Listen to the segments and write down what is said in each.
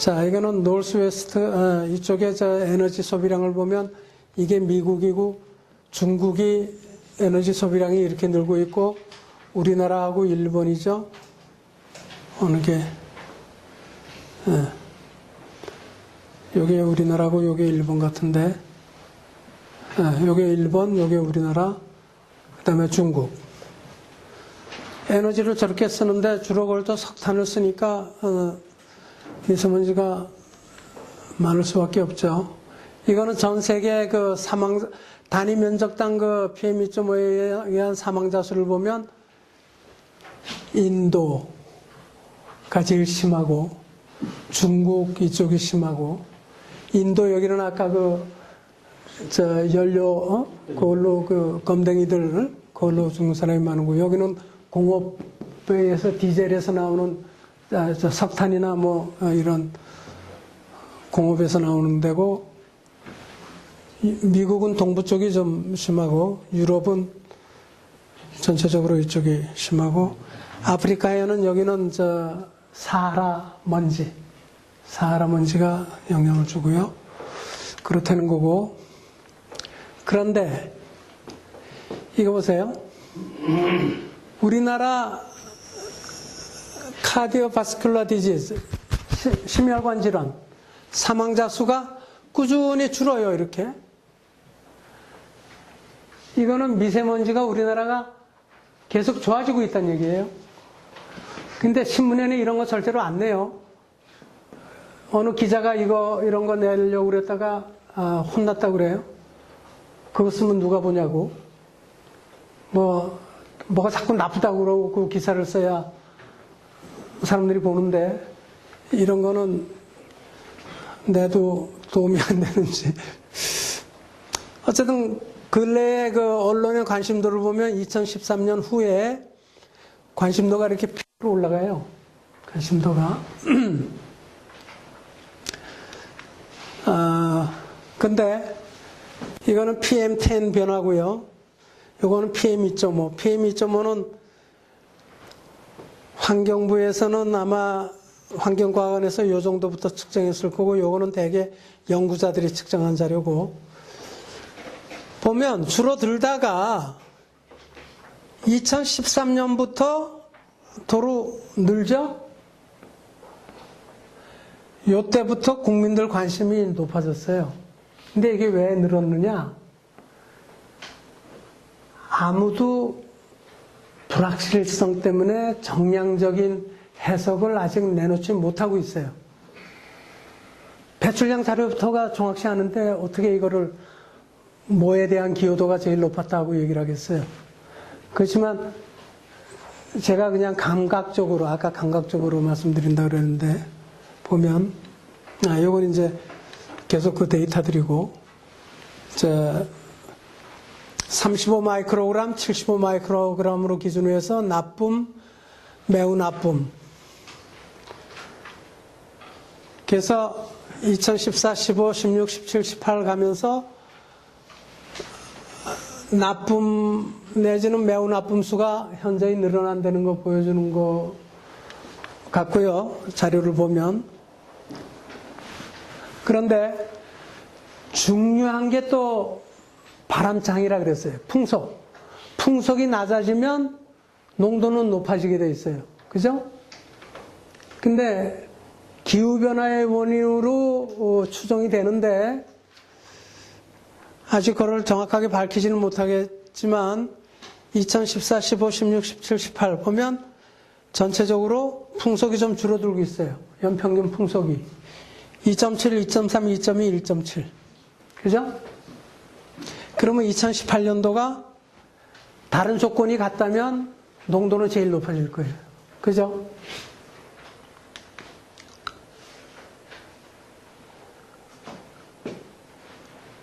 자, 이거는 노스웨스트, 이쪽에 저 에너지 소비량을 보면 이게 미국이고 중국이 에너지 소비량이 이렇게 늘고 있고 우리나라하고 일본이죠. 어느 게, 요게 우리나라고 요게 일본 같은데, 요게 일본, 요게 우리나라, 그 다음에 중국. 에너지를 저렇게 쓰는데 주로 그걸 또 석탄을 쓰니까, 미세먼지가 많을 수밖에 없죠. 이거는 전 세계 그 단위 면적당 그 PM2.5에 의한 사망자 수를 보면 인도가 제일 심하고 중국 이쪽이 심하고 인도 여기는 아까 연료, 그걸로 검댕이들, 그걸로 죽는 사람이 많고 여기는 공업에서 디젤에서 나오는 석탄이나 이런 공업에서 나오는 데고 미국은 동부 쪽이 좀 심하고 유럽은 전체적으로 이쪽이 심하고 아프리카에는 여기는 사하라 먼지가 영향을 주고요. 그렇다는 거고 그런데 이거 보세요. 우리나라 카디오바스큘러 디지즈 심혈관 질환 사망자 수가 꾸준히 줄어요. 이렇게 이거는 미세먼지가 우리나라가 계속 좋아지고 있다는 얘기예요. 근데 신문에는 이런 거 절대로 안 내요. 어느 기자가 이런 거 내려고 그랬다가 혼났다고 그래요. 그거 쓰면 누가 보냐고. 뭐가 자꾸 나쁘다고 그러고 그 기사를 써야 사람들이 보는데 이런 거는 내도 도움이 안 되는지. 어쨌든 근래에 그 언론의 관심도를 보면 2013년 후에 관심도가 이렇게 피로 올라가요. 관심도가. 근데 이거는 PM10 변화고요. 이거는 PM2.5. PM2.5는 환경부에서는 아마 환경과학원에서 이 정도부터 측정했을 거고 요거는 대개 연구자들이 측정한 자료고 보면 줄어들다가 2013년부터 도로 늘죠? 요때부터 국민들 관심이 높아졌어요. 근데 이게 왜 늘었느냐? 아무도 불확실성 때문에 정량적인 해석을 아직 내놓지 못하고 있어요. 배출량 자료부터가 정확치 않은데 어떻게 이거를 뭐에 대한 기여도가 제일 높았다고 얘기를 하겠어요. 그렇지만 제가 그냥 아까 감각적으로 말씀드린다 그랬는데 보면 요건 이제 계속 그 데이터들이고 35 마이크로그램, 75 마이크로그램으로 기준으로 해서 나쁨, 매우 나쁨. 그래서 2014, 15, 16, 17, 18 가면서 나쁨 내지는 매우 나쁨 수가 현저히 늘어난다는 거 보여주는 거 같고요. 자료를 보면. 그런데 중요한 게 또 바람장이라 그랬어요. 풍속. 풍속이 낮아지면 농도는 높아지게 돼 있어요. 그죠? 근데 기후변화의 원인으로 추정이 되는데 아직 그걸 정확하게 밝히지는 못하겠지만 2014, 15, 16, 17, 18 보면 전체적으로 풍속이 좀 줄어들고 있어요. 연평균 풍속이 2.7, 2.3, 2.2, 1.7 그죠? 그러면 2018년도가 다른 조건이 같다면 농도는 제일 높아질 거예요. 그죠?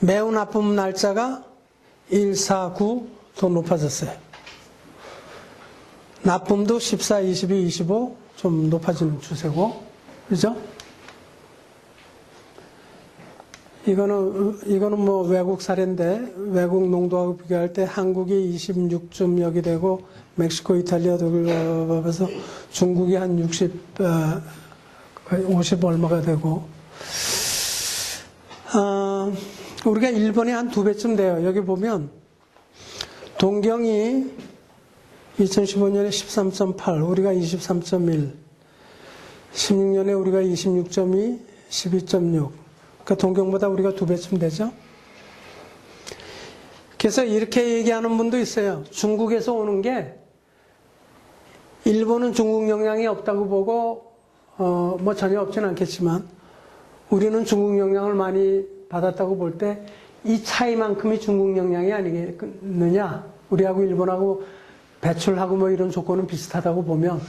매우 나쁨 날짜가 1, 4, 9 더 높아졌어요. 나쁨도 14, 22, 25 좀 높아지는 추세고, 그죠? 이거는 뭐 외국 사례인데, 외국 농도하고 비교할 때 한국이 26점 여기 되고, 멕시코, 이탈리아, 독일, 그래서 중국이 한 60, 거의 50 얼마가 되고, 우리가 일본이 한 2배쯤 돼요. 여기 보면 동경이 2015년에 13.8, 우리가 23.1, 16년에 우리가 26.2, 12.6. 그러니까 동경보다 우리가 2배쯤 되죠. 그래서 이렇게 얘기하는 분도 있어요. 중국에서 오는 게 일본은 중국 영향이 없다고 보고 뭐 전혀 없지는 않겠지만 우리는 중국 영향을 많이 받았다고 볼 때 이 차이만큼이 중국 영향이 아니겠느냐. 우리하고 일본하고 배출하고 뭐 이런 조건은 비슷하다고 보면,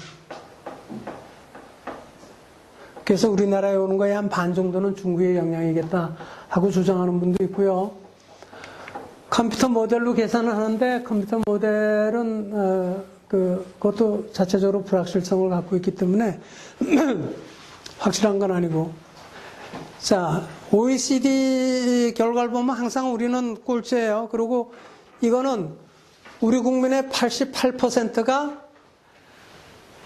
그래서 우리나라에 오는 거에 한 반 정도는 중국의 영향이겠다 하고 주장하는 분도 있고요. 컴퓨터 모델로 계산을 하는데 컴퓨터 모델은 그것도 자체적으로 불확실성을 갖고 있기 때문에 확실한 건 아니고. 자, OECD 결과를 보면 항상 우리는 꼴찌예요. 그리고 이거는 우리 국민의 88%가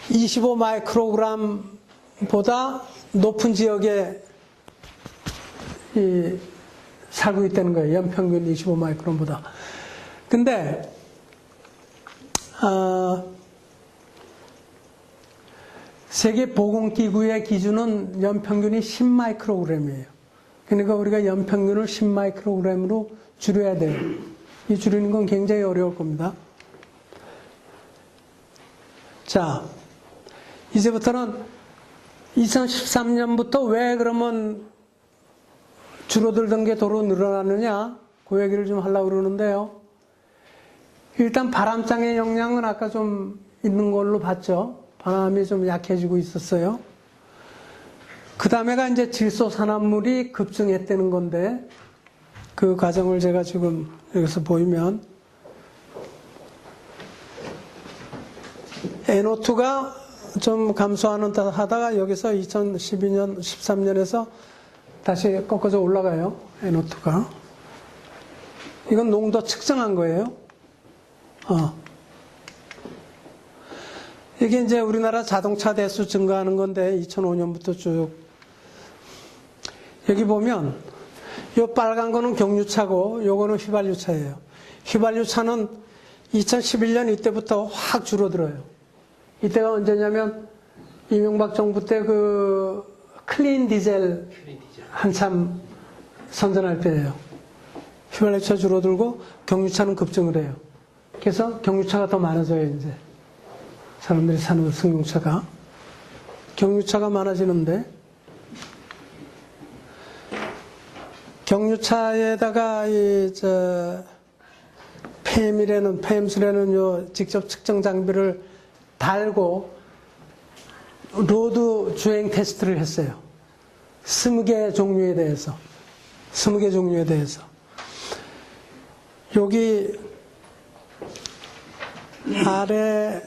25 마이크로그램보다 높은 지역에 살고 있다는 거예요. 연평균 25 마이크론보다. 근데 세계보건기구의 기준은 연평균이 10 마이크로그램이에요. 그러니까 우리가 연평균을 10 마이크로그램으로 줄여야 돼요. 이 줄이는 건 굉장히 어려울 겁니다. 자, 이제부터는 2013년부터 왜 그러면 줄어들던 게 도로 늘어나느냐, 그 얘기를 좀 하려고 그러는데요. 일단 바람장의 영향은 아까 좀 있는 걸로 봤죠. 바람이 좀 약해지고 있었어요. 그 다음에가 이제 질소산화물이 급증했다는 건데, 그 과정을 제가 지금 여기서 보이면, NO2가 좀 감소하는 듯 하다가 여기서 2012년, 13년에서 다시 꺾어져 올라가요. NO2가. 이건 농도 측정한 거예요. 이게 이제 우리나라 자동차 대수 증가하는 건데 2005년부터 쭉 여기 보면 요 빨간 거는 경유차고 요거는 휘발유차예요. 휘발유차는 2011년 이때부터 확 줄어들어요. 이때가 언제냐면 이명박 정부 때 그 클린 디젤 한참 선전할 때예요. 휘발유차 줄어들고 경유차는 급증을 해요. 그래서 경유차가 더 많아져요. 이제 사람들이 사는 승용차가. 경유차가 많아지는데 경유차에다가 PM수라는 요 직접 측정 장비를 달고 로드 주행 테스트를 했어요. 20개 종류에 대해서. 20개 종류에 대해서. 여기 아래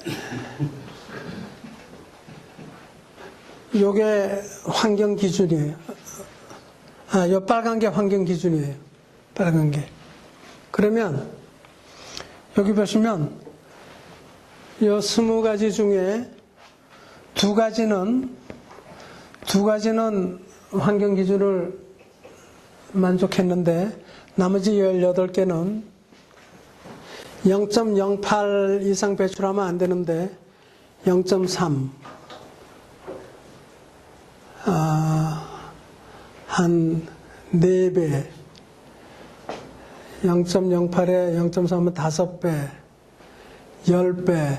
요게 환경 기준이에요. 요 빨간 게 환경 기준이에요. 빨간 게. 그러면 여기 보시면 요 20가지 중에 두 가지는 환경 기준을 만족했는데 나머지 18개는 0.08 이상 배출하면 안 되는데 0.3 한 4배 0.08에 0.3은 5배 10배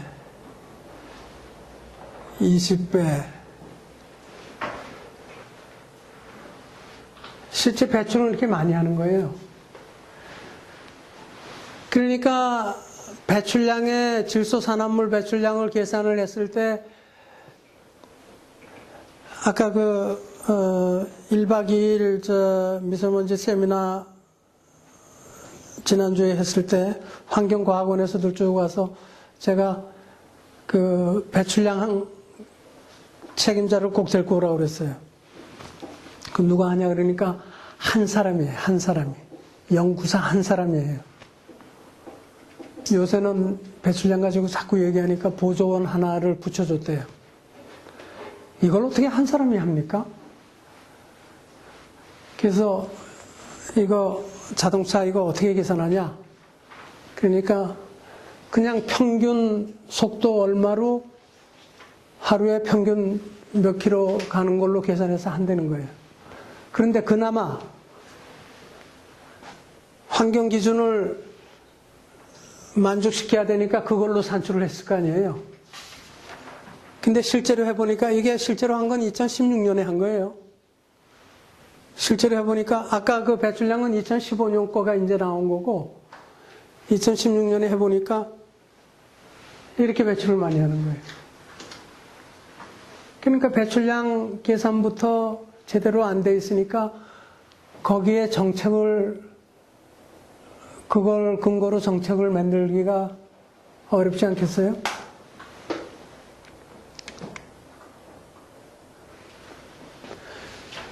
20배 실제 배출을 이렇게 많이 하는 거예요. 그러니까 배출량의 질소산화물 배출량을 계산을 했을 때 아까 1박 2일 미세먼지 세미나 지난주에 했을 때 환경과학원에서들 쭉 와서 제가 그 배출량 책임자를 꼭 데리고 오라고 그랬어요. 그럼 누가 하냐 그러니까 한 사람이에요. 한 사람이. 연구사 한 사람이에요. 요새는 배출량 가지고 자꾸 얘기하니까 보조원 하나를 붙여줬대요. 이걸 어떻게 한 사람이 합니까? 그래서 이거 자동차 이거 어떻게 계산하냐? 그러니까 그냥 평균 속도 얼마로 하루에 평균 몇 킬로 가는 걸로 계산해서 한다는 거예요. 그런데 그나마 환경 기준을 만족시켜야 되니까 그걸로 산출을 했을 거 아니에요. 근데 실제로 해보니까 이게 실제로 한 건 2016년에 한 거예요. 실제로 해보니까 아까 그 배출량은 2015년 거가 이제 나온 거고 2016년에 해보니까 이렇게 배출을 많이 하는 거예요. 그러니까 배출량 계산부터 제대로 안 돼 있으니까 거기에 그걸 근거로 정책을 만들기가 어렵지 않겠어요?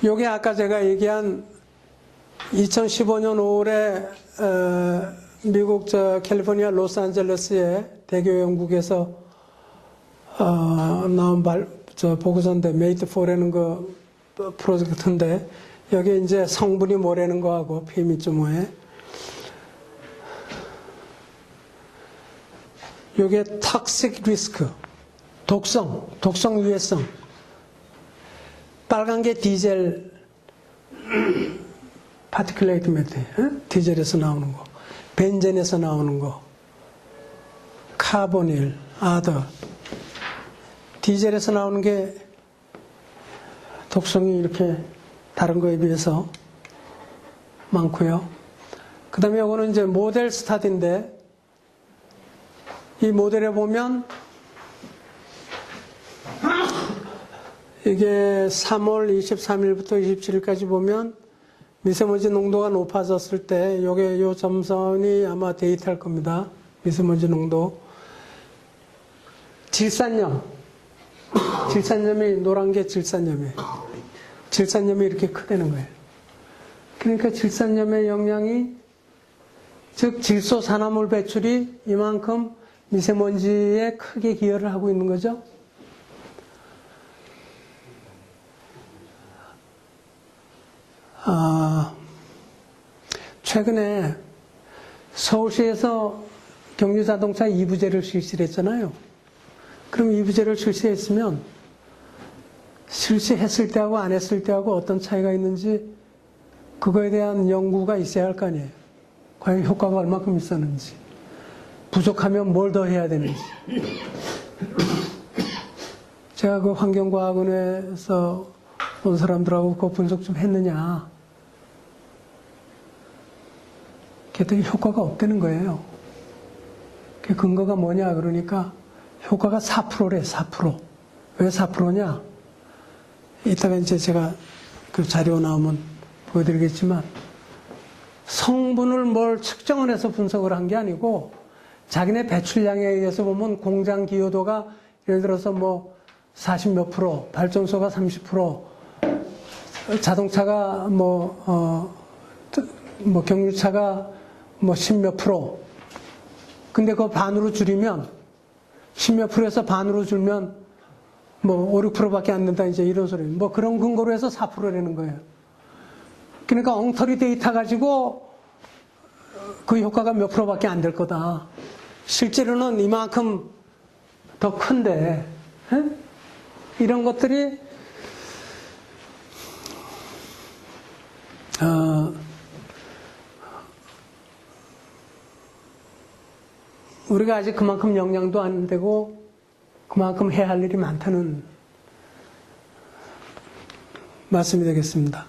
요게 아까 제가 얘기한 2015년 5월에 미국 캘리포니아 로스앤젤레스의 대교 영국에서 나온 보고서인데 메이트 4라는 그 프로젝트인데 여기 이제 성분이 뭐라는 거하고 PM2.5에 요게 톡식 리스크, 독성 위해성. 빨간 게 디젤 파티클레이트 매트, 디젤에서 나오는 거, 벤젠에서 나오는 거, 카보닐, 아더. 디젤에서 나오는 게 독성이 이렇게 다른 거에 비해서 많고요. 그 다음에 이거는 이제 모델 스타트인데 이 모델에 보면 이게 3월 23일부터 27일까지 보면 미세먼지 농도가 높아졌을 때 요게 요 점선이 아마 데이트할 겁니다. 미세먼지 농도. 질산염이 노란 게 질산염이에요. 질산염이 이렇게 크다는 거예요. 그러니까 질산염의 영향이 즉 질소산화물 배출이 이만큼 미세먼지에 크게 기여를 하고 있는 거죠. 최근에 서울시에서 경유자동차 2부제를 실시를 했잖아요. 그럼 2부제를 실시했으면 실시했을 때하고 안 했을 때하고 어떤 차이가 있는지 그거에 대한 연구가 있어야 할 거 아니에요. 과연 효과가 얼마큼 있었는지, 부족하면 뭘 더 해야 되는지. 제가 그 환경과학원에서 온 사람들하고 그 분석 좀 했느냐. 그랬더니 효과가 없다는 거예요. 그 근거가 뭐냐 그러니까 효과가 4%래, 4%. 왜 4%냐? 이따가 이제 제가 그 자료 나오면 보여드리겠지만 성분을 뭘 측정을 해서 분석을 한 게 아니고 자기네 배출량에 의해서 보면 공장 기여도가 예를 들어서 뭐 40 몇 프로, 발전소가 30%, 자동차가 경유차가 뭐 10 몇 프로. 근데 그거 반으로 줄이면 10 몇 프로에서 반으로 줄면 뭐 5, 6%밖에 안 된다 이제 이런 소리. 뭐 그런 근거로 해서 4%라는 거예요. 그러니까 엉터리 데이터 가지고 그 효과가 몇 프로밖에 안 될 거다. 실제로는 이만큼 더 큰데 이런 것들이 우리가 아직 그만큼 역량도 안 되고 그만큼 해야 할 일이 많다는 말씀이 되겠습니다.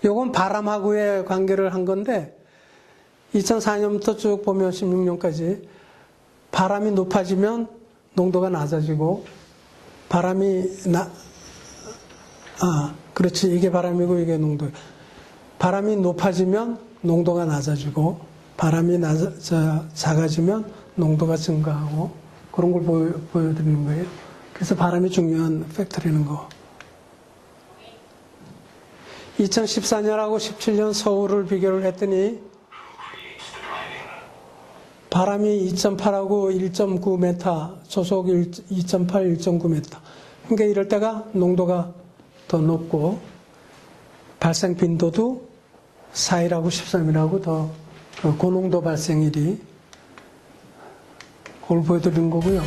요건 바람하고의 관계를 한 건데 2004년부터 쭉 보면 16년까지 바람이 높아지면 농도가 낮아지고 그렇지. 이게 바람이고 이게 농도예요. 바람이 높아지면 농도가 낮아지고 바람이 작아지면 농도가 증가하고 그런 걸 보여드리는 거예요. 그래서 바람이 중요한 팩터라는 거. 2014년하고 17년 서울을 비교를 했더니 바람이 2.8하고 1.9m, 초속 2.8, 1.9m. 그러니까 이럴 때가 농도가 더 높고 발생 빈도도 4일하고 13일하고 더 고농도 발생일이 그걸 보여드리는 거고요.